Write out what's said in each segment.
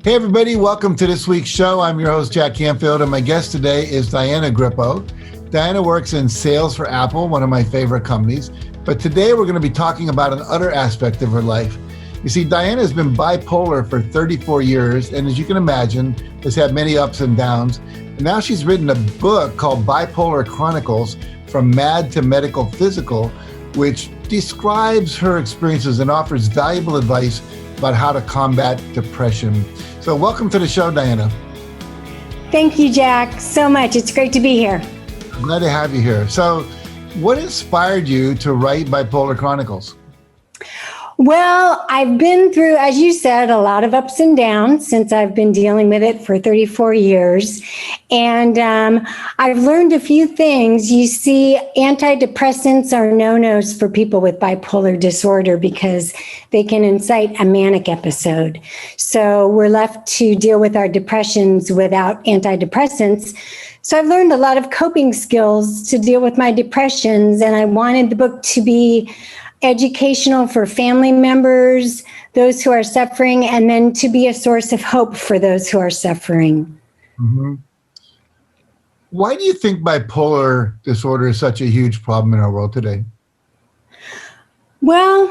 Hey everybody, welcome to this week's show. I'm your host, Jack Canfield, and my guest today is Diana Grippo. Diana works in sales for Apple, one of my favorite companies. But today we're going to be talking about another aspect of her life. You see, Diana has been bipolar for 34 years, and as you can imagine, has had many ups and downs. And now she's written a book called Bipolar Chronicles, From Mad to Medical Physical, which describes her experiences and offers valuable advice about how to combat depression. So welcome to the show, Diana. Thank you, Jack, so much. It's great to be here. I'm glad to have you here. So what inspired you to write Bipolar Chronicles? Well, I've been through, as you said, a lot of ups and downs since I've been dealing with it for 34 years. And I've learned a few things. You see, antidepressants are no-nos for people with bipolar disorder because they can incite a manic episode. So we're left to deal with our depressions without antidepressants. So I've learned a lot of coping skills to deal with my depressions, and I wanted the book to be educational for family members, those who are suffering, and then to be a source of hope for those who are suffering. Mm-hmm. Why do you think bipolar disorder is such a huge problem in our world today? Well,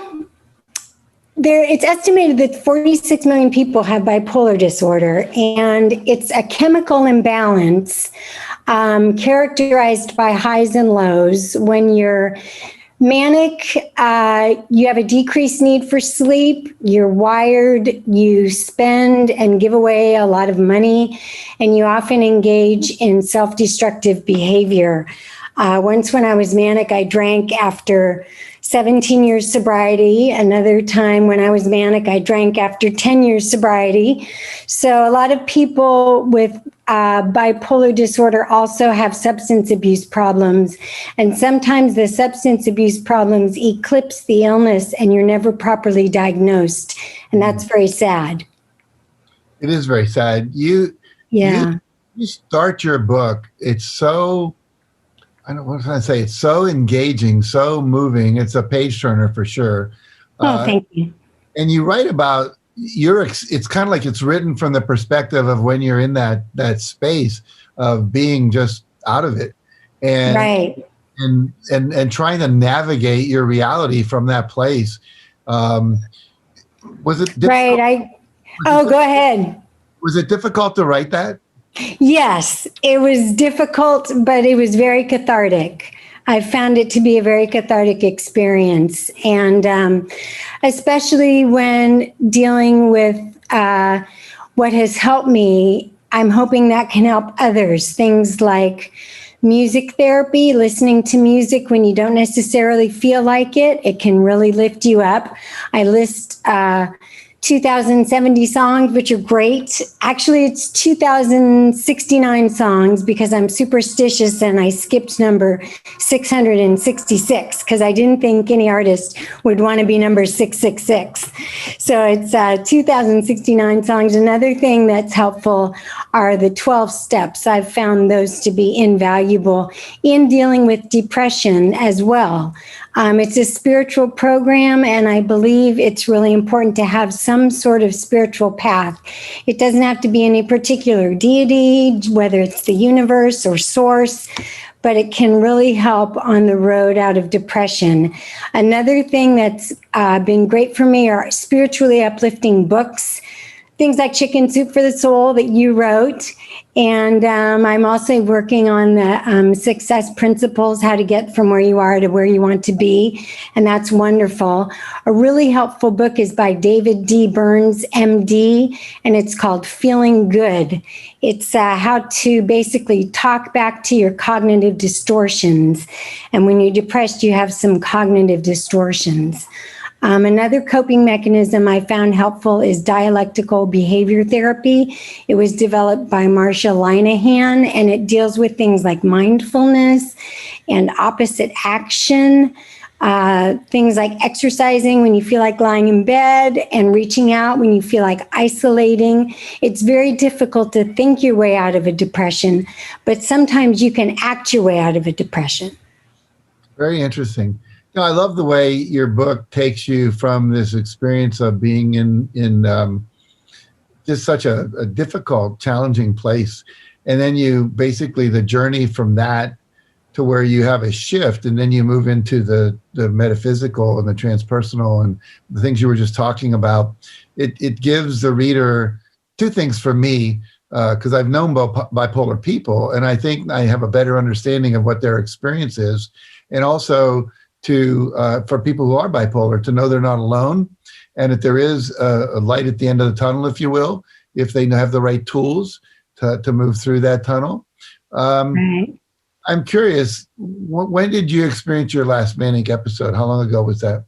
it's estimated that 46 million people have bipolar disorder, and it's a chemical imbalance characterized by highs and lows. When you're manic, you have a decreased need for sleep, you're wired, you spend and give away a lot of money, and you often engage in self-destructive behavior. Once when I was manic, I drank after 17 years sobriety. Another time when I was manic, I drank after 10 years sobriety. So a lot of people with bipolar disorder also have substance abuse problems. And sometimes the substance abuse problems eclipse the illness and you're never properly diagnosed. And that's very sad. It is very sad. You start your book. It's so, what can I say? It's so engaging, so moving. It's a page turner for sure. Thank you. And you write about it's kind of like it's written from the perspective of when you're in that space of being just out of it, and right, and trying to navigate your reality from that place. Was it difficult? Right? Go ahead. Was it difficult to write that? Yes, it was difficult, but it was very cathartic. I found it to be a very cathartic experience. And especially when dealing with what has helped me, I'm hoping that can help others. Things like music therapy, listening to music when you don't necessarily feel like it. It can really lift you up. I list 2,070 songs, which are great. Actually, it's 2,069 songs because I'm superstitious and I skipped number 666 because I didn't think any artist would want to be number 666. So it's 2,069 songs. Another thing that's helpful are the 12 steps. I've found those to be invaluable in dealing with depression as well. It's a spiritual program, and I believe it's really important to have some sort of spiritual path. It doesn't have to be any particular deity, whether it's the universe or source, but it can really help on the road out of depression. Another thing that's been great for me are spiritually uplifting books, things like Chicken Soup for the Soul that you wrote. And I'm also working on the success principles, how to get from where you are to where you want to be. And that's wonderful. A really helpful book is by David D. Burns, MD, and it's called Feeling Good. It's how to basically talk back to your cognitive distortions. And when you're depressed, you have some cognitive distortions. Another coping mechanism I found helpful is dialectical behavior therapy. It was developed by Marsha Linehan, and it deals with things like mindfulness and opposite action, things like exercising when you feel like lying in bed and reaching out when you feel like isolating. It's very difficult to think your way out of a depression, but sometimes you can act your way out of a depression. Very interesting. I love the way your book takes you from this experience of being in just such a difficult, challenging place. And then you basically the journey from that to where you have a shift, and then you move into the metaphysical and the transpersonal and the things you were just talking about. It gives the reader two things for me, because I've known bipolar people, and I think I have a better understanding of what their experience is, and also for people who are bipolar to know they're not alone, and that there is a light at the end of the tunnel, if you will, if they have the right tools to move through that tunnel. Right. I'm curious, when did you experience your last manic episode? How long ago was that?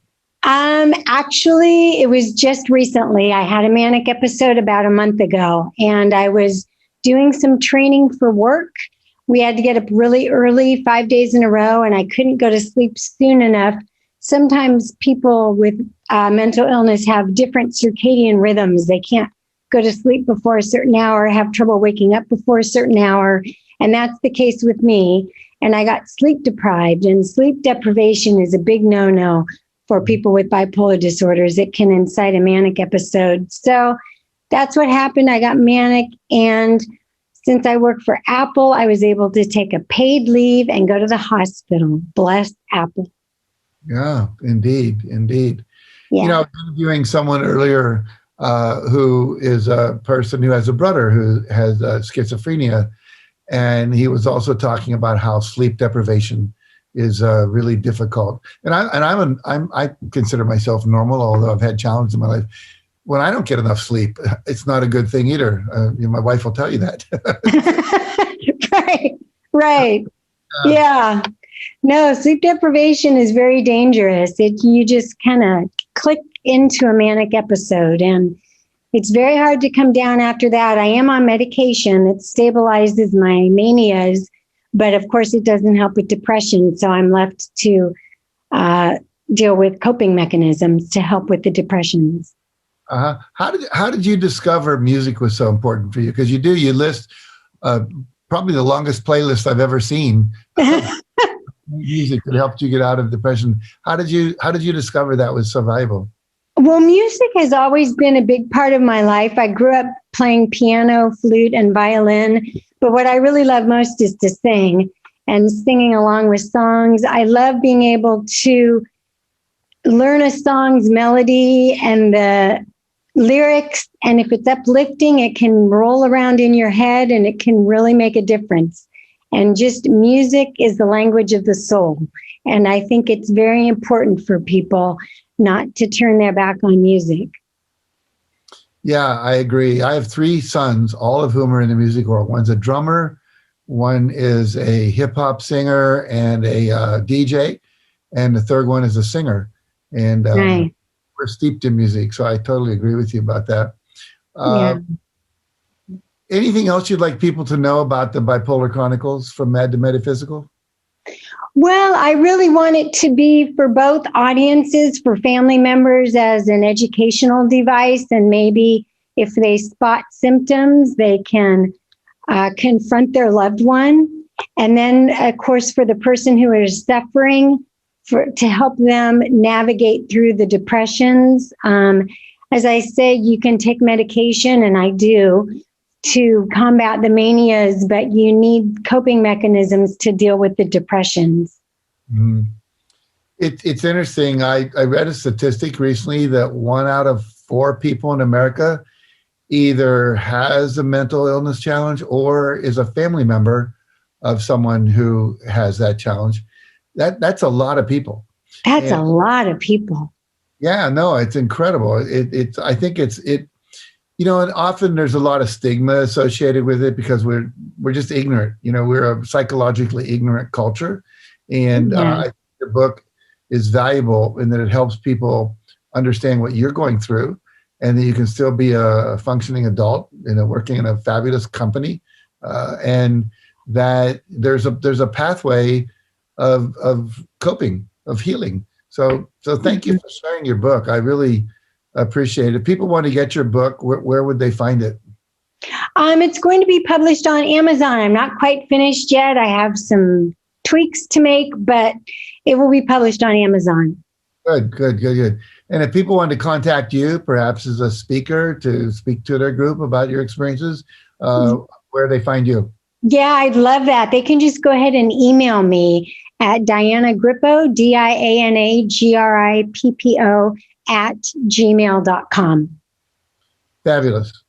Actually, it was just recently. I had a manic episode about a month ago, and I was doing some training for work. We had to get up really early, 5 days in a row, and I couldn't go to sleep soon enough. Sometimes people with mental illness have different circadian rhythms. They can't go to sleep before a certain hour, have trouble waking up before a certain hour. And that's the case with me. And I got sleep deprived, and sleep deprivation is a big no-no for people with bipolar disorders. It can incite a manic episode. So that's what happened. I got manic. And since I work for Apple, I was able to take a paid leave and go to the hospital. Bless Apple. Yeah, indeed. Indeed. Yeah. I was interviewing someone earlier who is a person who has a brother who has schizophrenia. And he was also talking about how sleep deprivation is really difficult. And I consider myself normal, although I've had challenges in my life. When I don't get enough sleep, it's not a good thing either. My wife will tell you that. Right. Yeah. No, sleep deprivation is very dangerous. You just kind of click into a manic episode, and it's very hard to come down after that. I am on medication that stabilizes my manias, but of course it doesn't help with depression. So I'm left to deal with coping mechanisms to help with the depressions. How did you discover music was so important for you? Because you list probably the longest playlist I've ever seen. Music that helped you get out of depression. How did you discover that was so valuable? Well, music has always been a big part of my life. I grew up playing piano, flute, and violin. But what I really love most is to sing and singing along with songs. I love being able to learn a song's melody and the lyrics. And if it's uplifting, it can roll around in your head and it can really make a difference. And just music is the language of the soul. And I think it's very important for people not to turn their back on music. Yeah, I agree. I have 3 sons, all of whom are in the music world. One's a drummer, one is a hip hop singer and a DJ, and the third one is a singer. And Right. We're steeped in music, so I totally agree with you about that. Yeah. Anything else you'd like people to know about the Bipolar Chronicles, from Mad to Metaphysical? Well, I really want it to be for both audiences, for family members as an educational device, and maybe if they spot symptoms, they can confront their loved one. And then, of course, for the person who is suffering, to help them navigate through the depressions. As I say, you can take medication, and I do, to combat the manias, but you need coping mechanisms to deal with the depressions. Mm. It's interesting. I read a statistic recently that 1 out of 4 people in America either has a mental illness challenge or is a family member of someone who has that challenge. That's a lot of people. That's a lot of people. Yeah, no, it's incredible. I think it. And often there's a lot of stigma associated with it because we're just ignorant. We're a psychologically ignorant culture. And I think the book is valuable in that it helps people understand what you're going through, and that you can still be a functioning adult, working in a fabulous company, and that there's a pathway of coping, of healing. So thank you for sharing your book. I really appreciate it. If people want to get your book, where would they find it? It's going to be published on Amazon. I'm not quite finished yet. I have some tweaks to make, but it will be published on Amazon. Good. And if people want to contact you, perhaps as a speaker to speak to their group about your experiences, where they find you? Yeah, I'd love that. They can just go ahead and email me at Diana Grippo, DianaGrippo @gmail.com. Fabulous.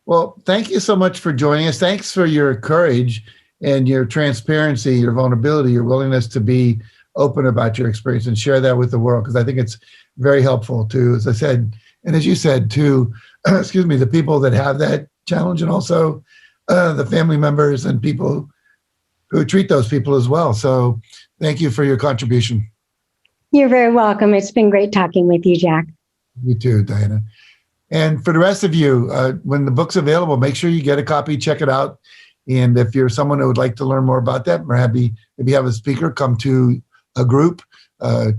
Well, thank you so much for joining us. Thanks for your courage and your transparency, your vulnerability, your willingness to be open about your experience and share that with the world, because I think it's very helpful to, as I said, and as you said, to, excuse me, the people that have that challenge, and also the family members and people who treat those people as well. So thank you for your contribution. You're very welcome. It's been great talking with you, Jack. You too, Diana. And for the rest of you, when the book's available, make sure you get a copy, check it out. And if you're someone who would like to learn more about that, we're happy if you have a speaker, come to a group,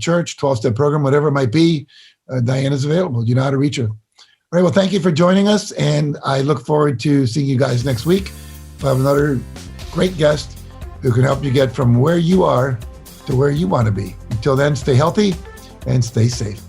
church, 12-step program, whatever it might be. Diana's available. You know how to reach her. All right. Well, thank you for joining us. And I look forward to seeing you guys next week. We'll have another great guest who can help you get from where you are to where you want to be. Until then, stay healthy and stay safe.